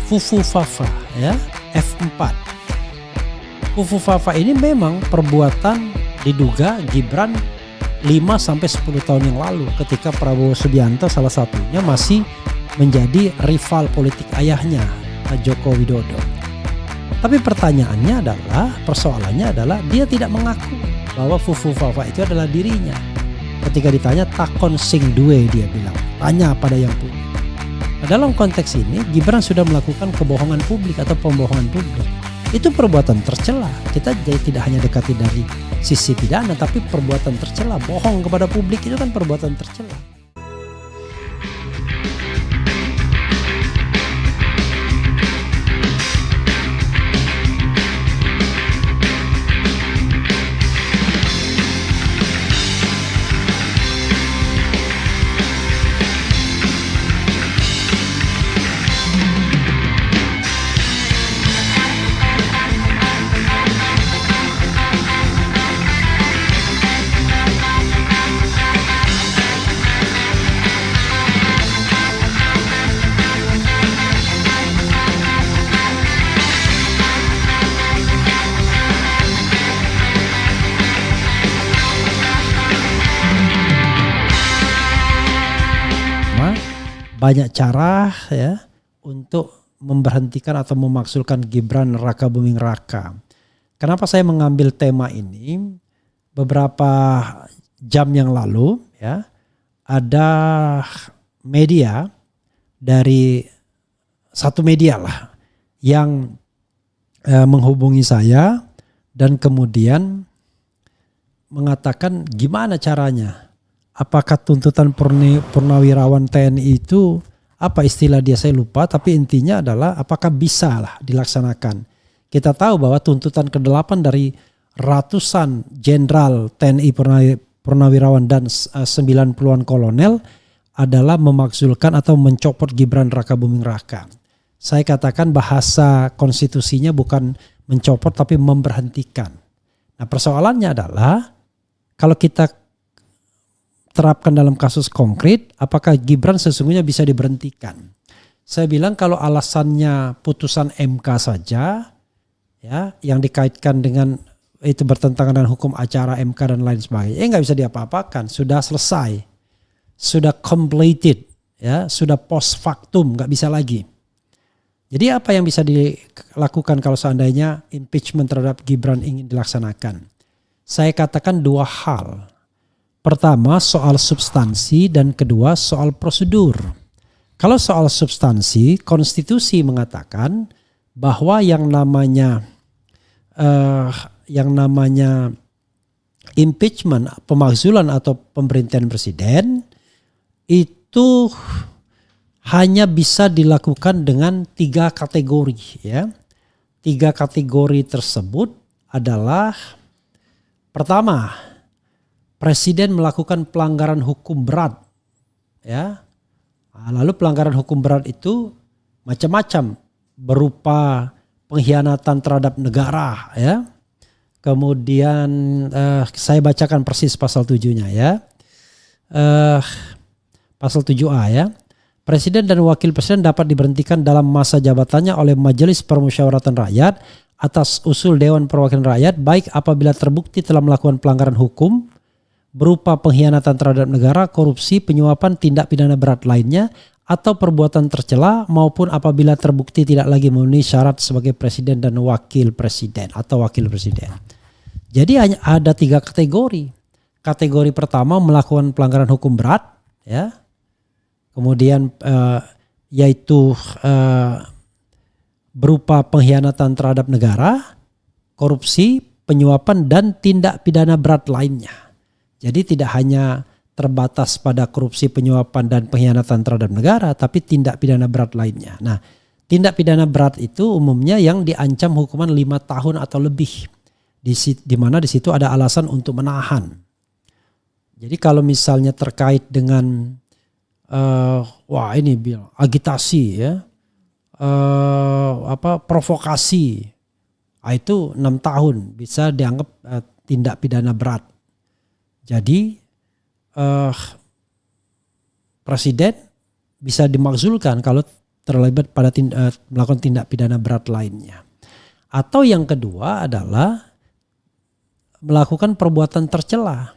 Fufu Fafa ya, F4. Fufu Fafa ini memang perbuatan diduga Gibran 5-10 tahun yang lalu ketika Prabowo Subianto salah satunya masih menjadi rival politik ayahnya, Joko Widodo. Tapi persoalannya adalah dia tidak mengaku bahwa Fufu Fafa itu adalah dirinya. Ketika ditanya takon sing duwe, dia bilang, tanya pada yang punya. Dalam konteks ini Gibran sudah melakukan kebohongan publik atau pembohongan publik. Itu perbuatan tercela. Kita tidak hanya dekati dari sisi pidana, tapi perbuatan tercela. Bohong kepada publik itu kan perbuatan tercela. Banyak cara ya untuk memberhentikan atau memakzulkan Gibran Raka Buming Raka. Kenapa saya mengambil tema ini? Beberapa jam yang lalu ya ada media dari satu media lah yang menghubungi saya dan kemudian mengatakan gimana caranya. Apakah tuntutan purnawirawan TNI itu, apa istilah dia saya lupa, tapi intinya adalah apakah bisa lah dilaksanakan. Kita tahu bahwa tuntutan ke-8 dari ratusan jenderal TNI purnawirawan dan 90-an kolonel adalah memakzulkan atau mencopot Gibran Raka Buming Raka. Saya katakan bahasa konstitusinya bukan mencopot tapi memberhentikan. Nah persoalannya adalah kalau kita terapkan dalam kasus konkret, apakah Gibran sesungguhnya bisa diberhentikan? Saya bilang kalau alasannya putusan MK saja, ya, yang dikaitkan dengan itu bertentangan dengan hukum acara MK dan lain sebagainya, nggak bisa diapa-apakan, sudah selesai, sudah completed, ya, sudah post factum, nggak bisa lagi. Jadi apa yang bisa dilakukan kalau seandainya impeachment terhadap Gibran ingin dilaksanakan? Saya katakan dua hal. Pertama soal substansi dan kedua soal prosedur. Kalau soal substansi, konstitusi mengatakan bahwa yang namanya impeachment, pemakzulan atau pemberhentian presiden itu hanya bisa dilakukan dengan 3 kategori. Ya. 3 kategori tersebut adalah pertama, presiden melakukan pelanggaran hukum berat, ya. Lalu pelanggaran hukum berat itu macam-macam, berupa pengkhianatan terhadap negara, ya. Kemudian saya bacakan persis pasal 7-nya ya, pasal 7A ya. Presiden dan wakil presiden dapat diberhentikan dalam masa jabatannya oleh Majelis Permusyawaratan Rakyat atas usul Dewan Perwakilan Rakyat, baik apabila terbukti telah melakukan pelanggaran hukum berupa pengkhianatan terhadap negara, korupsi, penyuapan, tindak pidana berat lainnya, atau perbuatan tercela, maupun apabila terbukti tidak lagi memenuhi syarat sebagai presiden dan wakil presiden atau wakil presiden. Jadi hanya ada 3 kategori. Kategori pertama melakukan pelanggaran hukum berat, ya. Kemudian yaitu berupa pengkhianatan terhadap negara, korupsi, penyuapan, dan tindak pidana berat lainnya. Jadi tidak hanya terbatas pada korupsi, penyuapan, dan pengkhianatan terhadap negara, tapi tindak pidana berat lainnya. Nah, tindak pidana berat itu umumnya yang diancam hukuman 5 tahun atau lebih, di mana di situ ada alasan untuk menahan. Jadi kalau misalnya terkait dengan agitasi, ya, provokasi, itu 6 tahun bisa dianggap tindak pidana berat. Jadi presiden bisa dimakzulkan kalau terlibat pada melakukan tindak pidana berat lainnya. Atau yang kedua adalah melakukan perbuatan tercela.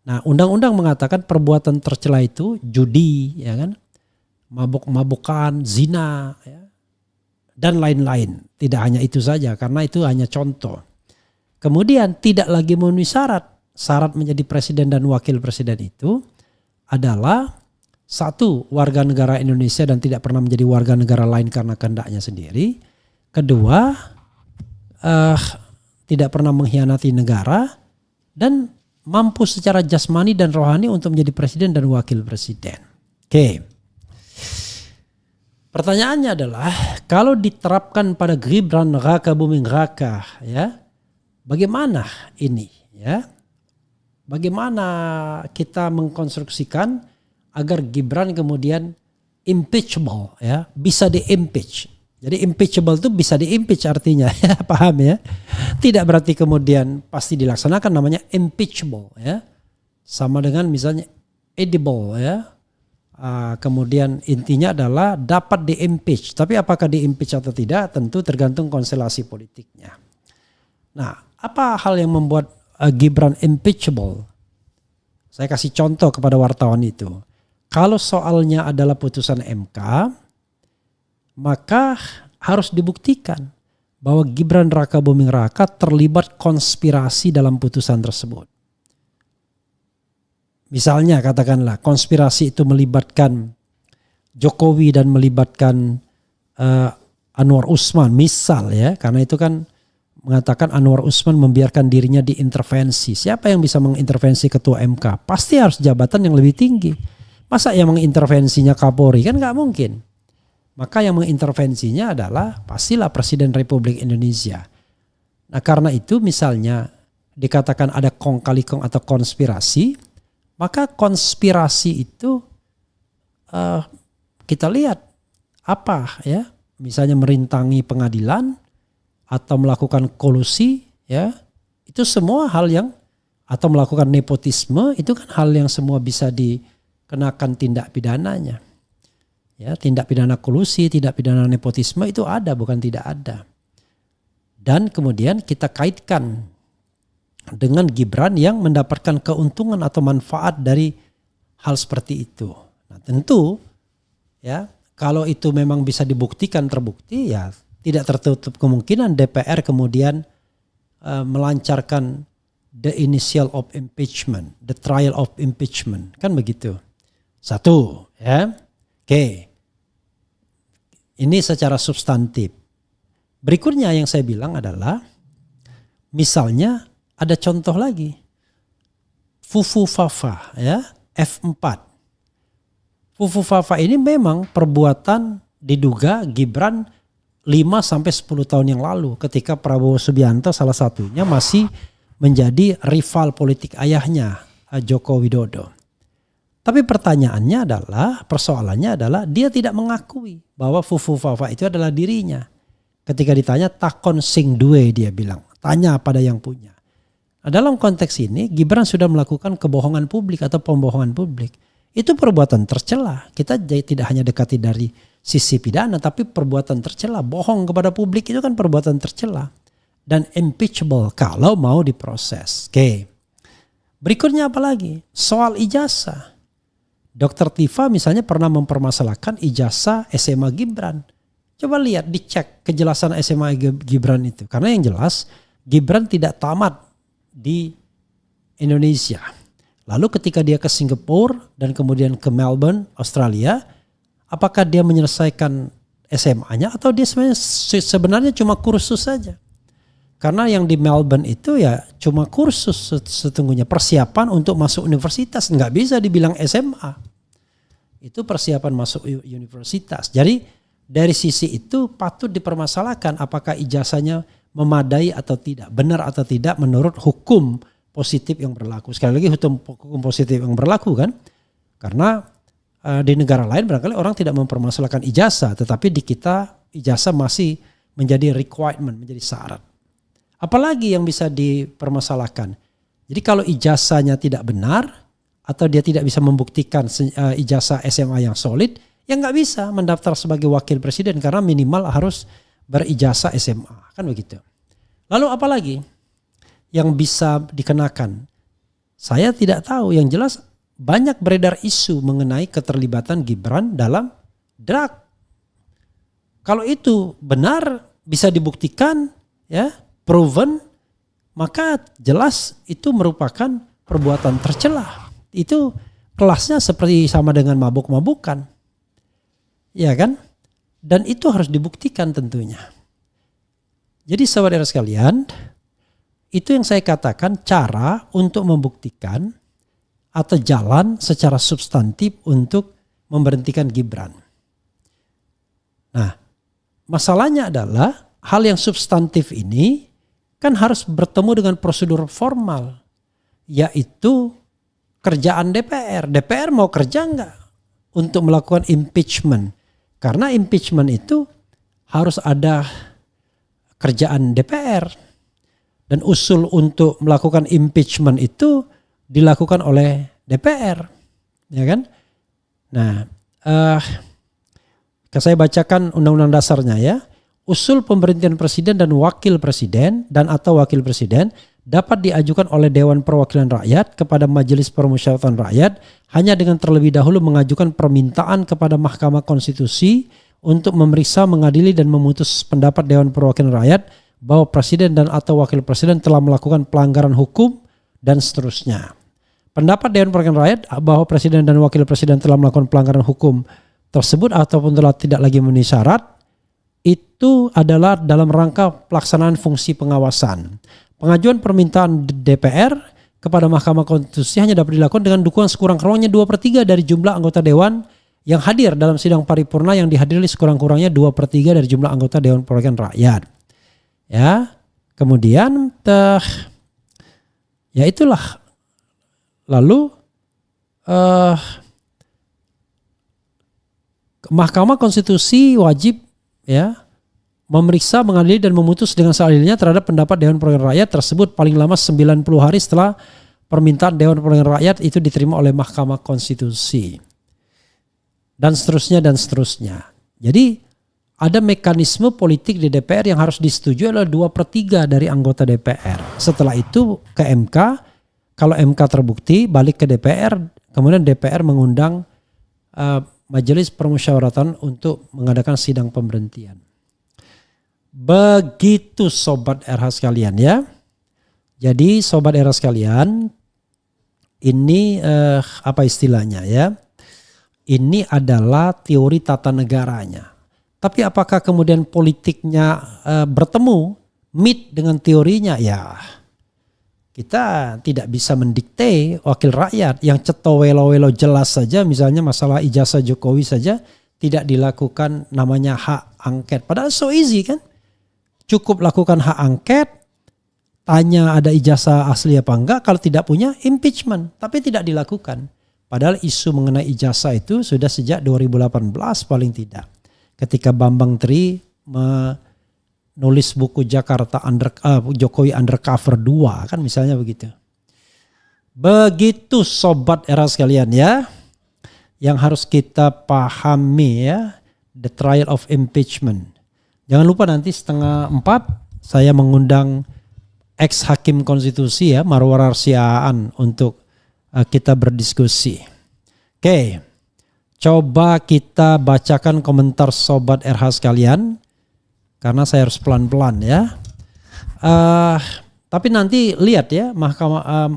Nah, undang-undang mengatakan perbuatan tercela itu judi, ya kan, mabuk-mabukan, zina, ya, dan lain-lain. Tidak hanya itu saja, karena itu hanya contoh. Kemudian tidak lagi memenuhi syarat. Syarat menjadi presiden dan wakil presiden itu adalah satu, warga negara Indonesia dan tidak pernah menjadi warga negara lain karena kehendaknya sendiri. Kedua, tidak pernah mengkhianati negara dan mampu secara jasmani dan rohani untuk menjadi presiden dan wakil presiden. Oke. Pertanyaannya adalah kalau diterapkan pada Gibran Raka Buming Raka, ya, bagaimana ini, ya? Bagaimana kita mengkonstruksikan agar Gibran kemudian impeachable, ya, bisa di-impeach. Jadi impeachable itu bisa di-impeach artinya, ya, paham ya? Tidak berarti kemudian pasti dilaksanakan, namanya impeachable, ya. Sama dengan misalnya edible, ya. Kemudian intinya adalah dapat di-impeach. Tapi apakah di-impeach atau tidak tentu tergantung konstelasi politiknya. Nah, apa hal yang membuat Gibran impeachable? Saya kasih contoh kepada wartawan itu. Kalau soalnya adalah putusan MK, maka harus dibuktikan bahwa Gibran Raka Buming Raka terlibat konspirasi dalam putusan tersebut. Misalnya katakanlah konspirasi itu melibatkan Jokowi dan melibatkan Anwar Usman, misal, ya, karena itu kan mengatakan Anwar Usman membiarkan dirinya diintervensi. Siapa yang bisa mengintervensi ketua MK? Pasti harus jabatan yang lebih tinggi. Masa yang mengintervensinya Kapolri? Kan nggak mungkin. Maka yang mengintervensinya adalah pastilah Presiden Republik Indonesia. Nah, karena itu misalnya dikatakan ada kong kali kong atau konspirasi, maka konspirasi itu kita lihat apa, ya? Misalnya merintangi pengadilan atau melakukan kolusi, ya, itu semua hal yang, atau melakukan nepotisme, itu kan hal yang semua bisa dikenakan tindak pidananya, ya. Tindak pidana kolusi, tindak pidana nepotisme itu ada, bukan tidak ada. Dan kemudian kita kaitkan dengan Gibran yang mendapatkan keuntungan atau manfaat dari hal seperti itu. Nah, tentu, ya, kalau itu memang bisa dibuktikan, terbukti, ya tidak tertutup kemungkinan DPR kemudian melancarkan the initial of impeachment, the trial of impeachment, kan begitu. Satu, ya. Oke. Ini secara substantif. Berikutnya yang saya bilang adalah misalnya ada contoh lagi. Fufu Fafa, ya, F4. Fufu Fafa ini memang perbuatan diduga Gibran 5-10 tahun yang lalu ketika Prabowo Subianto salah satunya masih menjadi rival politik ayahnya, Joko Widodo. Tapi persoalannya adalah dia tidak mengakui bahwa Fufu Fafa itu adalah dirinya. Ketika ditanya takon sing duwe, dia bilang, tanya pada yang punya. Nah, dalam konteks ini Gibran sudah melakukan kebohongan publik atau pembohongan publik. Itu perbuatan tercela. Kita tidak hanya dekati dari sisi pidana, tapi perbuatan tercela, bohong kepada publik itu kan perbuatan tercela dan impeachable kalau mau diproses. Oke. Berikutnya apa lagi? Soal ijazah. Dr. Tifa misalnya pernah mempermasalahkan ijazah SMA Gibran. Coba lihat, dicek kejelasan SMA Gibran itu. Karena yang jelas Gibran tidak tamat di Indonesia. Lalu ketika dia ke Singapura dan kemudian ke Melbourne, Australia, apakah dia menyelesaikan SMA-nya atau dia sebenarnya cuma kursus saja? Karena yang di Melbourne itu ya cuma kursus setungguhnya, persiapan untuk masuk universitas, nggak bisa dibilang SMA. Itu persiapan masuk universitas. Jadi dari sisi itu patut dipermasalahkan apakah ijazahnya memadai atau tidak, benar atau tidak menurut hukum positif yang berlaku. Sekali lagi hukum positif yang berlaku kan, karena di negara lain barangkali orang tidak mempermasalahkan ijazah, tetapi di kita ijazah masih menjadi requirement, menjadi syarat. Apalagi yang bisa dipermasalahkan. Jadi kalau ijazahnya tidak benar atau dia tidak bisa membuktikan ijazah SMA yang solid, yang nggak bisa mendaftar sebagai wakil presiden karena minimal harus berijazah SMA, kan begitu. Lalu apa lagi yang bisa dikenakan? Saya tidak tahu, yang jelas banyak beredar isu mengenai keterlibatan Gibran dalam drug. Kalau itu benar, bisa dibuktikan, ya, proven, maka jelas itu merupakan perbuatan tercela. Itu kelasnya seperti sama dengan mabuk-mabukan. Ya kan? Dan itu harus dibuktikan tentunya. Jadi saudara sekalian, itu yang saya katakan cara untuk membuktikan atau jalan secara substantif untuk memberhentikan Gibran. Nah, masalahnya adalah hal yang substantif ini kan harus bertemu dengan prosedur formal, yaitu kerjaan DPR. DPR mau kerja enggak untuk melakukan impeachment? Karena impeachment itu harus ada kerjaan DPR. Dan usul untuk melakukan impeachment itu dilakukan oleh DPR. Ya kan? Nah, saya bacakan undang-undang dasarnya ya. Usul pemberhentian presiden dan wakil presiden dan atau wakil presiden dapat diajukan oleh Dewan Perwakilan Rakyat kepada Majelis Permusyawaratan Rakyat hanya dengan terlebih dahulu mengajukan permintaan kepada Mahkamah Konstitusi untuk memeriksa, mengadili dan memutus pendapat Dewan Perwakilan Rakyat bahwa presiden dan atau wakil presiden telah melakukan pelanggaran hukum dan seterusnya. Pendapat Dewan Perwakilan Rakyat bahwa presiden dan wakil presiden telah melakukan pelanggaran hukum tersebut ataupun telah tidak lagi memenuhi syarat itu adalah dalam rangka pelaksanaan fungsi pengawasan. Pengajuan permintaan DPR kepada Mahkamah Konstitusi hanya dapat dilakukan dengan dukungan sekurang-kurangnya 2/3 dari jumlah anggota Dewan yang hadir dalam sidang paripurna yang dihadiri sekurang-kurangnya 2/3 dari jumlah anggota Dewan Perwakilan Rakyat. Ya, kemudian ya itulah. Lalu Mahkamah Konstitusi wajib ya memeriksa, mengadili dan memutus dengan seadilnya terhadap pendapat Dewan Perwakilan Rakyat tersebut paling lama 90 hari setelah permintaan Dewan Perwakilan Rakyat itu diterima oleh Mahkamah Konstitusi. Dan seterusnya dan seterusnya. Jadi ada mekanisme politik di DPR yang harus disetujui oleh 2/3 dari anggota DPR. Setelah itu ke MK, kalau MK terbukti balik ke DPR, kemudian DPR mengundang Majelis Permusyawaratan untuk mengadakan sidang pemberhentian. Begitu sobat RH sekalian ya. Jadi sobat RH sekalian, ini apa istilahnya ya? Ini adalah teori tata negaranya. Tapi apakah kemudian politiknya bertemu, meet dengan teorinya? Ya, kita tidak bisa mendikte wakil rakyat yang ceto welo-welo jelas saja, misalnya masalah ijazah Jokowi saja tidak dilakukan namanya hak angket. Padahal so easy kan? Cukup lakukan hak angket, tanya ada ijazah asli apa enggak, kalau tidak punya impeachment, tapi tidak dilakukan. Padahal isu mengenai ijazah itu sudah sejak 2018 paling tidak. Ketika Bambang Tri menulis buku Jokowi Undercover 2 kan misalnya begitu. Begitu sobat era sekalian ya, yang harus kita pahami ya, the trial of impeachment. Jangan lupa nanti 3:30 saya mengundang ex hakim konstitusi ya, Marwarar Siaan untuk kita berdiskusi. Oke, coba kita bacakan komentar sobat RH sekalian, karena saya harus pelan-pelan ya. Tapi nanti lihat ya, Mahkamah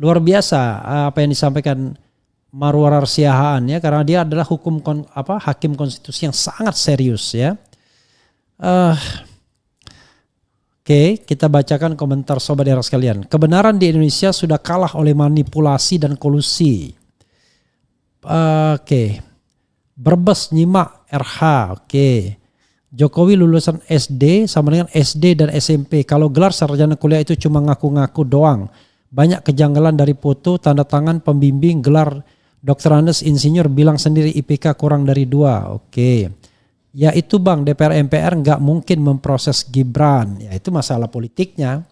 luar biasa apa yang disampaikan Marwarar Siaan ya, karena dia adalah hakim konstitusi yang sangat serius ya. Oke, kita bacakan komentar sobat era sekalian. Kebenaran di Indonesia sudah kalah oleh manipulasi dan kolusi. Oke. Brebes nyimak RH. Oke. Jokowi lulusan SD sama dengan SD dan SMP. Kalau gelar sarjana kuliah itu cuma ngaku-ngaku doang. Banyak kejanggalan dari foto, tanda tangan, pembimbing, gelar Dr. Andes insinyur bilang sendiri IPK kurang dari 2. Oke. Ya itu bang, DPR MPR nggak mungkin memproses Gibran. Ya itu masalah politiknya.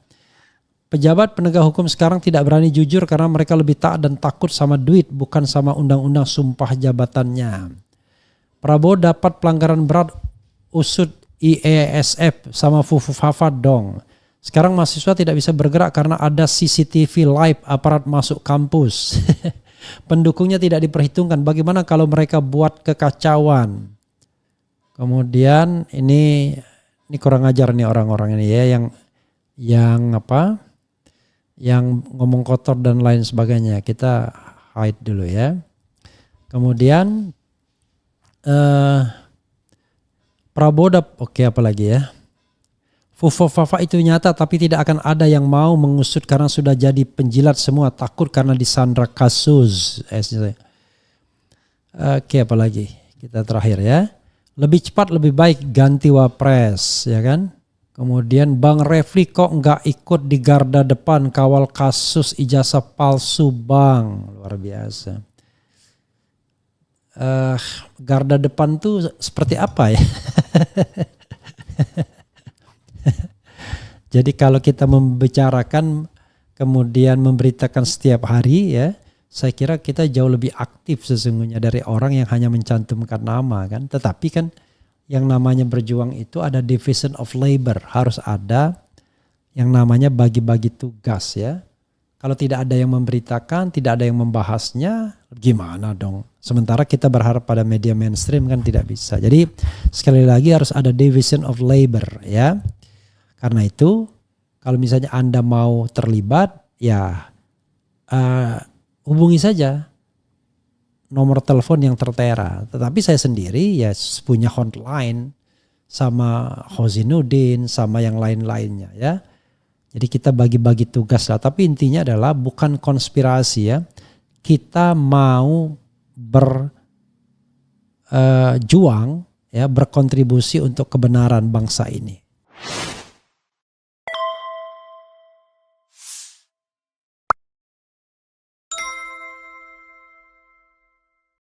Pejabat penegak hukum sekarang tidak berani jujur karena mereka lebih taat dan takut sama duit, bukan sama undang-undang sumpah jabatannya. Prabowo dapat pelanggaran berat, usut IESF sama Fufufafa dong. Sekarang mahasiswa tidak bisa bergerak karena ada CCTV live aparat masuk kampus. Pendukungnya tidak diperhitungkan. Bagaimana kalau mereka buat kekacauan? Kemudian ini kurang ajar nih orang-orang ini ya, yang ngomong kotor dan lain sebagainya. Kita hide dulu ya. Kemudian Prabowo oke, apa lagi ya? Fufufafa itu nyata tapi tidak akan ada yang mau mengusut karena sudah jadi penjilat semua, takut karena disandra kasus. Oke, apa lagi? Kita terakhir ya. Lebih cepat lebih baik ganti wapres, ya kan? Kemudian Bang Refli kok nggak ikut di garda depan kawal kasus ijazah palsu Bang, luar biasa. Garda depan tuh seperti apa ya? Jadi kalau kita membicarakan kemudian memberitakan setiap hari ya, saya kira kita jauh lebih aktif sesungguhnya dari orang yang hanya mencantumkan nama kan. Tetapi kan yang namanya berjuang itu ada division of labor, harus ada yang namanya bagi-bagi tugas ya. Kalau tidak ada yang memberitakan, tidak ada yang membahasnya, gimana dong? Sementara kita berharap pada media mainstream kan tidak bisa. Jadi sekali lagi harus ada division of labor ya. Karena itu kalau misalnya Anda mau terlibat ya hubungi saja nomor telepon yang tertera. Tetapi saya sendiri ya punya hotline sama Hozinuddin sama yang lain-lainnya ya. Jadi kita bagi-bagi tugas lah. Tapi intinya adalah bukan konspirasi ya. Kita mau berjuang ya, berkontribusi untuk kebenaran bangsa ini.